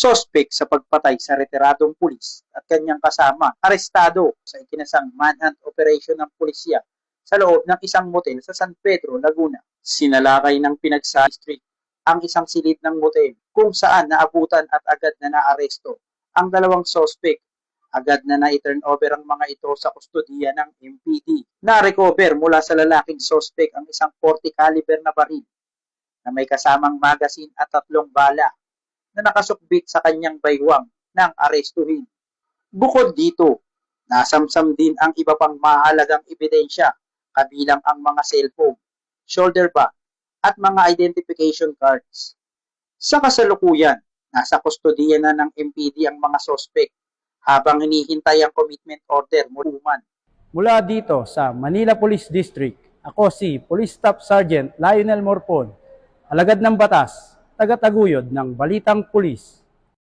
Sospek sa pagpatay sa retiradong pulis at kanyang kasama arestado sa ikinasang manhunt operation ng pulisya sa loob ng isang motel sa San Pedro, Laguna. Sinalakay ng Pinagsa Street ang isang silid ng motel kung saan naabutan at agad na naaresto ang dalawang sospek. Agad na na-turn over ang mga ito sa kustodiya ng MPD. Na-recover mula sa lalaking sospek ang isang 40 caliber na baril na may kasamang magazine at 3 bala na nakasukbit sa kanyang baywang ng arestuhin. Bukod dito, nasamsam din ang iba pang mahalagang ebidensya kabilang ang mga cellphone, shoulder bag at mga identification cards. Sa kasalukuyan, nasa kustodiya na ng MPD ang mga sospek habang hinihintay ang commitment order mula. Mula dito sa Manila Police District, ako si Police Staff Sergeant Lionel Morpon, alagad ng batas, tagataguyod ng Balitang Pulis.